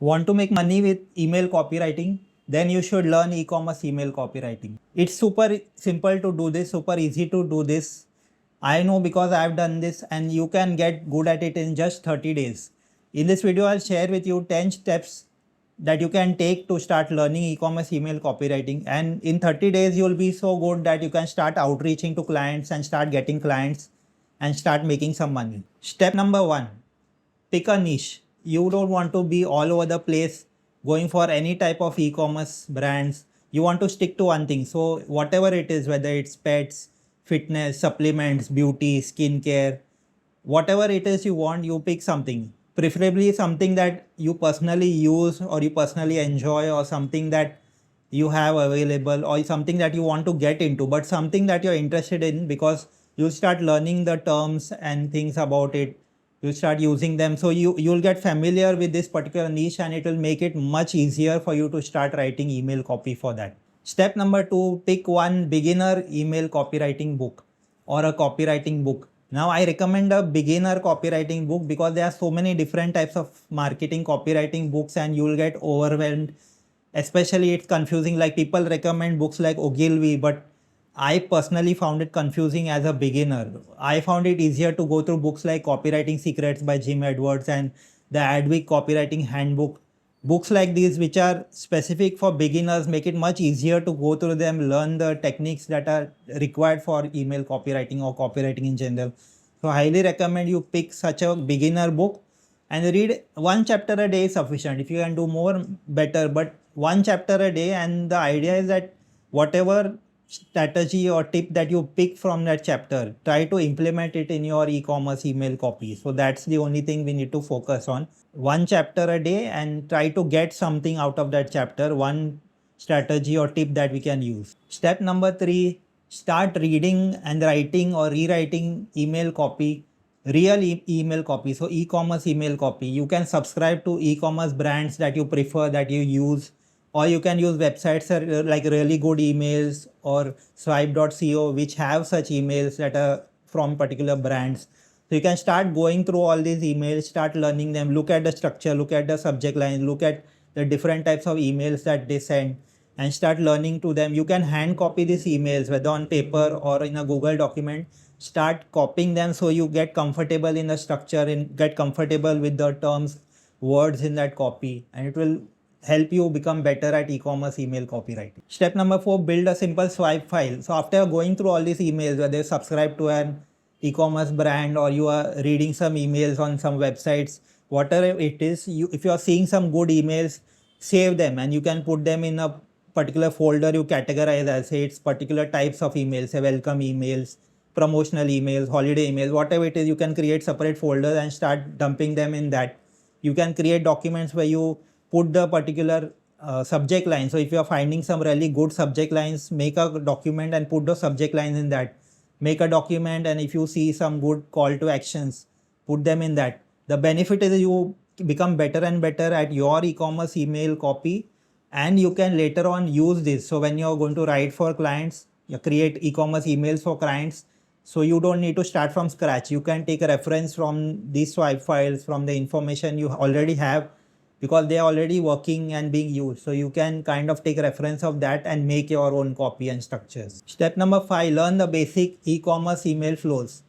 Want to make money with email copywriting? Then you should learn e-commerce email copywriting. It's super simple to do this, super easy to do this. I know because I've done this, and you can get good at it in just 30 days. In this video, I'll share with you 10 steps that you can take to start learning e-commerce email copywriting. And in 30 days, you'll be so good that you can start outreaching to clients and start getting clients and start making some money. Step number one, pick a niche. You don't want to be all over the place going for any type of e-commerce brands. You want to stick to one thing. So whatever it is, whether it's pets, fitness, supplements, beauty, skincare, whatever it is you want, you pick something. Preferably something that you personally use or you personally enjoy, or something that you have available, or something that you want to get into, but something that you're interested in, because you'll start learning the terms and things about it. You'll start using them. So you'll get familiar with this particular niche, and it will make it much easier for you to start writing email copy for that. Step number two, pick one beginner email copywriting book or a copywriting book. Now I recommend a beginner copywriting book because there are so many different types of marketing copywriting books, and you'll get overwhelmed. Especially it's confusing. Like, people recommend books like Ogilvy, but I personally found it confusing as a beginner. I found it easier to go through books like Copywriting Secrets by Jim Edwards and the Adweek Copywriting Handbook. Books like these, which are specific for beginners, make it much easier to go through them, learn the techniques that are required for email copywriting or copywriting in general. So I highly recommend you pick such a beginner book and read one chapter a day is sufficient. If you can do more, better, but one chapter a day. And the idea is that whatever strategy or tip that you pick from that chapter, try to implement it in your e-commerce email copy. So that's the only thing we need to focus on. One chapter a day, and try to get something out of that chapter, one strategy or tip that we can use. Step number three, start reading and writing or rewriting email copy, real email copy. So e-commerce email copy. You can subscribe to e-commerce brands that you prefer, that you use, or you can use websites like Really Good Emails or swipe.co, which have such emails that are from particular brands. So you can start going through all these emails, start learning them, look at the structure, look at the subject line, look at the different types of emails that they send, and start learning to them. You can hand copy these emails, whether on paper or in a Google document. Start copying them so you get comfortable in the structure and get comfortable with the terms, words in that copy, and it will help you become better at e-commerce email copywriting. Step number four, build a simple swipe file. So after going through all these emails, whether you subscribe to an e-commerce brand or you are reading some emails on some websites, whatever it is, if you are seeing some good emails, save them, and you can put them in a particular folder you categorize as, say, it's particular types of emails, say welcome emails, promotional emails, holiday emails, whatever it is. You can create separate folders and start dumping them in that. You can create documents where you put the particular subject line. So if you are finding some really good subject lines, make a document and put the subject lines in that. Make a document, and if you see some good call to actions, put them in that. The benefit is you become better and better at your e-commerce email copy, and you can later on use this. So when you're going to write for clients, you create e-commerce emails for clients, so you don't need to start from scratch. You can take a reference from these swipe files, from the information you already have, because they are already working and being used. So you can kind of take reference of that and make your own copy and structures. Step number five, learn the basic e-commerce email flows.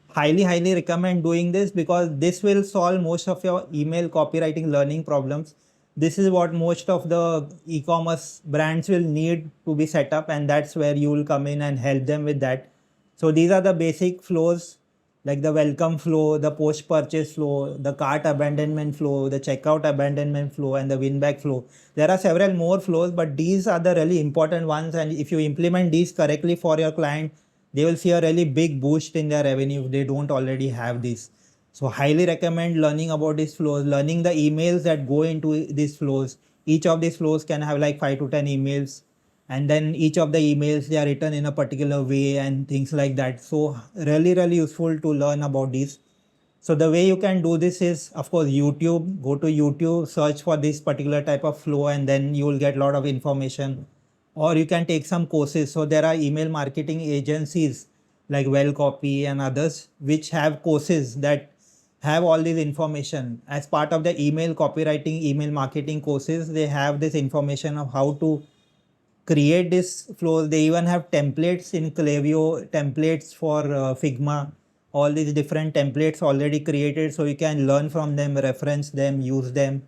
Highly recommend doing this, because this will solve most of your email copywriting learning problems. This is what most of the e-commerce brands will need to be set up, and that's where you will come in and help them with that. So these are the basic flows, like the welcome flow, the post-purchase flow, the cart abandonment flow, the checkout abandonment flow, and the win-back flow. There are several more flows, but these are the really important ones. And if you implement these correctly for your client, they will see a really big boost in their revenue if they don't already have this. So highly recommend learning about these flows, learning the emails that go into these flows. Each of these flows can have like 5 to 10 emails. And then each of the emails, they are written in a particular way and things like that. So really useful to learn about this. So the way you can do this is, of course, YouTube. Go to YouTube, search for this particular type of flow, and then you will get a lot of information. Or you can take some courses. So there are email marketing agencies like Well Copy and others, which have courses that have all this information as part of the email copywriting, email marketing courses. They have this information of how to create this flows. They even have templates in Klaviyo, templates for Figma, all these different templates already created, so you can learn from them, reference them, use them,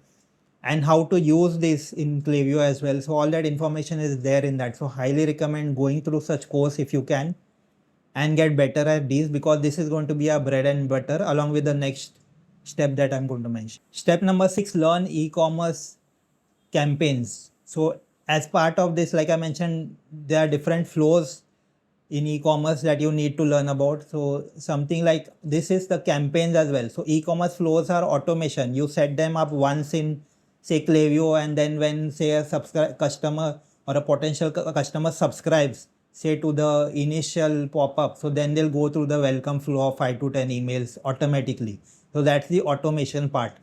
and how to use this in Klaviyo as well. So all that information is there in that. So highly recommend going through such course if you can and get better at these, because this is going to be our bread and butter along with the next step that I'm going to mention. Step number 6, learn e-commerce campaigns. So as part of this, like I mentioned, there are different flows in e-commerce that you need to learn about. So something like this is the campaigns as well. So e-commerce flows are automation. You set them up once in say Klaviyo, and then when say a customer or a potential customer subscribes say to the initial pop-up, so then they'll go through the welcome flow of 5 to 10 emails automatically. So that's the automation part.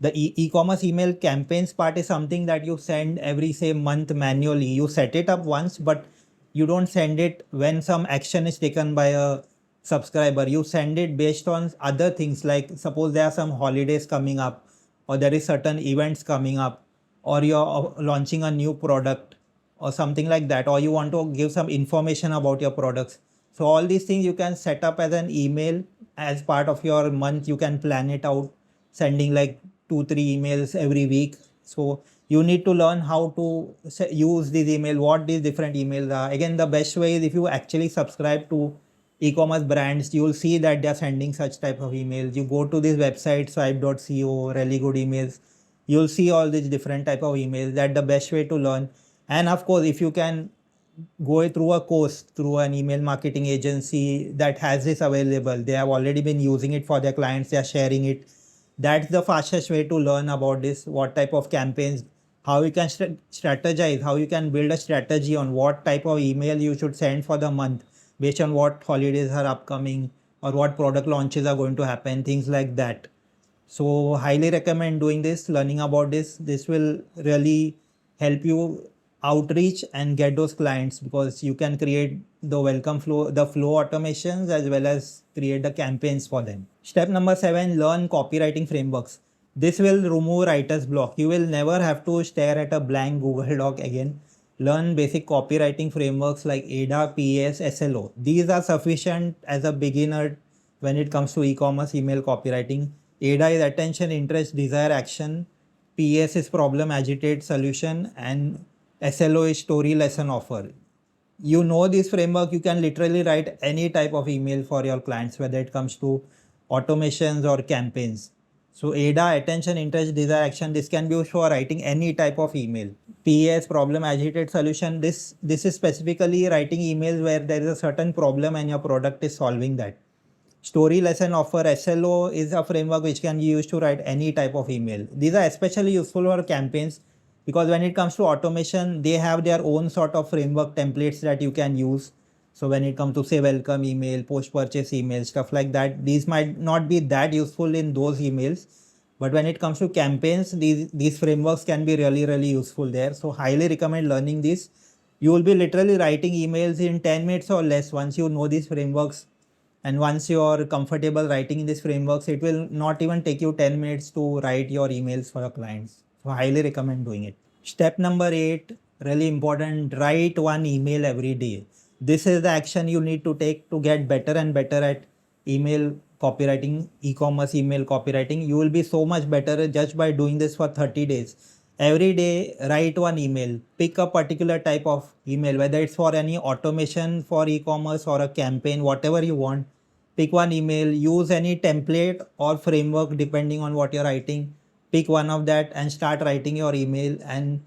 The e-commerce email campaigns part is something that you send every say month manually. You set it up once, but you don't send it when some action is taken by a subscriber. You send it based on other things, like suppose there are some holidays coming up, or there is certain events coming up, or you're launching a new product or something like that, or you want to give some information about your products. So all these things you can set up as an email as part of your month. You can plan it out, sending like 2-3 emails every week. So you need to learn how to use this email, what these different emails are. Again, the best way is if you actually subscribe to e-commerce brands, you will see that they are sending such type of emails. You go to this website, swipe.co, really good emails. You'll see all these different type of emails. That's the best way to learn. And of course, if you can go through a course through an email marketing agency that has this available, they have already been using it for their clients, they are sharing it. That's the fastest way to learn about this, what type of campaigns, how you can strategize, how you can build a strategy on what type of email you should send for the month based on what holidays are upcoming or what product launches are going to happen, things like that. So highly recommend doing this, learning about this. This will really help you outreach and get those clients, because you can create the welcome flow, the flow automations, as well as create the campaigns for them. Step number 7, learn copywriting frameworks. This will remove writer's block. You will never have to stare at a blank Google Doc again. Learn basic copywriting frameworks like ADA, PS, SLO. These are sufficient as a beginner when it comes to e-commerce email copywriting. ADA is attention, interest, desire, action. PS is problem, agitate, solution, and SLO is story, lesson, offer. You know this framework, you can literally write any type of email for your clients, whether it comes to automations or campaigns. So ADA, attention, interest, desire, action, this can be used for writing any type of email. PS, problem, agitate, solution, this is specifically writing emails where there is a certain problem and your product is solving that. Story, lesson, offer, SLO is a framework which can be used to write any type of email. These are especially useful for campaigns, because when it comes to automation, they have their own sort of framework templates that you can use. So when it comes to say welcome email, post purchase email, stuff like that, these might not be that useful in those emails. But when it comes to campaigns, these frameworks can be really useful there. So highly recommend learning this. You will be literally writing emails in 10 minutes or less once you know these frameworks. And once you're comfortable writing in these frameworks, it will not even take you 10 minutes to write your emails for your clients. So I highly recommend doing it. Step number 8, really important, write one email every day. This is the action you need to take to get better and better at email copywriting, e-commerce email copywriting. You will be so much better just by doing this for 30 days. Every day, write one email. Pick a particular type of email, whether it's for any automation for e-commerce or a campaign, whatever you want. Pick one email, use any template or framework depending on what you're writing. Pick one of that and start writing your email, and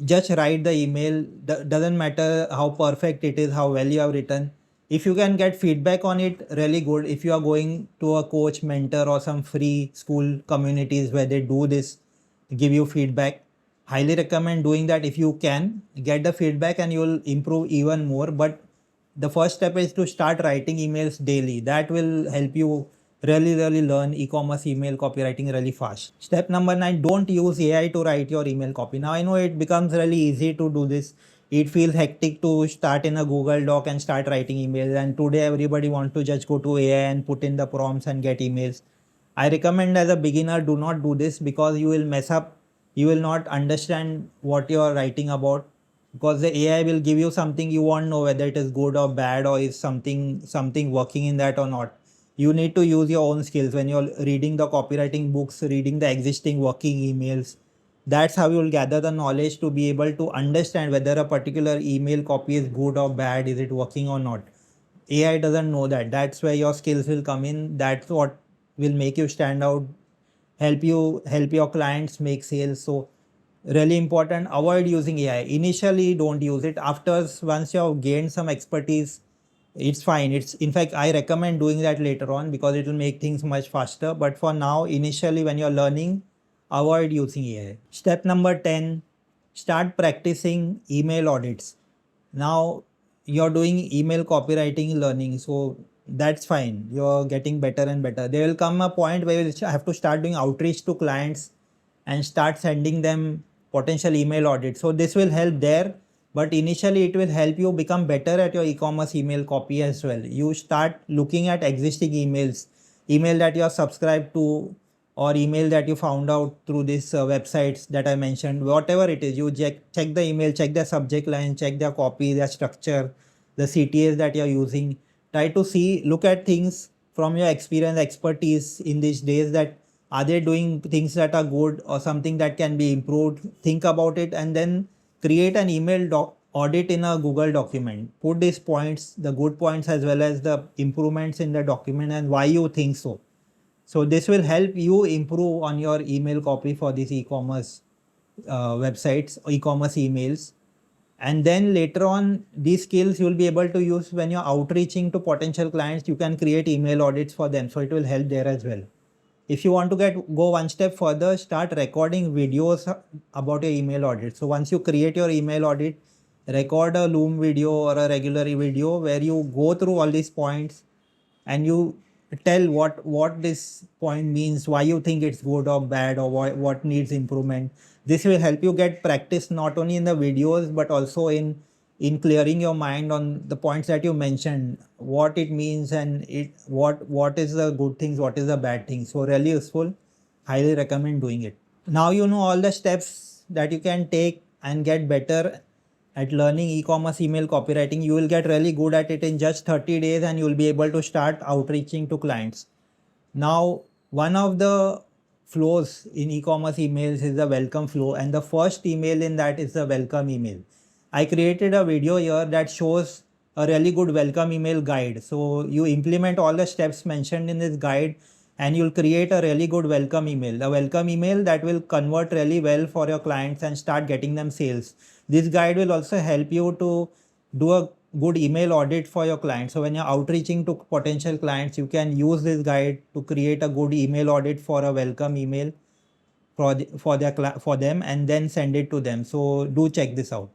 just write the email. Doesn't matter how perfect it is, how well you have written. If you can get feedback on it, really good. If you are going to a coach, mentor, or some free school communities where they do this, give you feedback, highly recommend doing that. If you can get the feedback, and you will improve even more. But the first step is to start writing emails daily. That will help you really learn e-commerce email copywriting really fast. Step number 9, don't use AI to write your email copy. Now I know it becomes really easy to do this. It feels hectic to start in a Google Doc and start writing emails, and today everybody wants to just go to AI and put in the prompts and get emails. I recommend as a beginner, do not do this because you will mess up. You will not understand what you are writing about, because the AI will give you something you won't know whether it is good or bad, or is something working in that or not. You need to use your own skills when you're reading the copywriting books, reading the existing working emails. That's how you'll gather the knowledge to be able to understand whether a particular email copy is good or bad, is it working or not. AI doesn't know that. That's where your skills will come in. That's what will make you stand out, help your clients make sales. So really important, avoid using AI. Initially, don't use it. Once you have gained some expertise, it's fine. It's in fact, I recommend doing that later on because it will make things much faster. But for now, initially when you're learning, avoid using AI. Step number 10, start practicing email audits. Now you're doing email copywriting learning, so that's fine. You're getting better and better. There will come a point where you have to start doing outreach to clients and start sending them potential email audits. So this will help there, but initially it will help you become better at your e-commerce email copy as well. You start looking at existing emails, email that you are subscribed to, or email that you found out through these websites that I mentioned. Whatever it is, you check the email, check the subject line, check their copy, their structure, the CTAs that you're using. Try to look at things from your experience, expertise in these days, that are they doing things that are good or something that can be improved. Think about it and then create an email audit in a Google document. Put these points, the good points as well as the improvements in the document and why you think so. So this will help you improve on your email copy for these e-commerce websites, e-commerce emails. And then later on, these skills you'll be able to use when you're outreaching to potential clients. You can create email audits for them. So it will help there as well. If you want to go one step further, start recording videos about your email audit. So once you create your email audit, record a Loom video or a regular video where you go through all these points and you tell what this point means, why you think it's good or bad, or what needs improvement. This will help you get practice not only in the videos but also in clearing your mind on the points that you mentioned, what it means, and what is the good things, what is the bad things. So really useful. Highly recommend doing it. Now you know all the steps that you can take and get better at learning e-commerce email copywriting. You will get really good at it in just 30 days and you will be able to start outreaching to clients. Now, one of the flows in e-commerce emails is the welcome flow, and the first email in that is the welcome email. I created a video here that shows a really good welcome email guide. So you implement all the steps mentioned in this guide and you'll create a really good welcome email. A welcome email that will convert really well for your clients and start getting them sales. This guide will also help you to do a good email audit for your clients. So when you're outreaching to potential clients, you can use this guide to create a good email audit for a welcome email for them and then send it to them. So do check this out.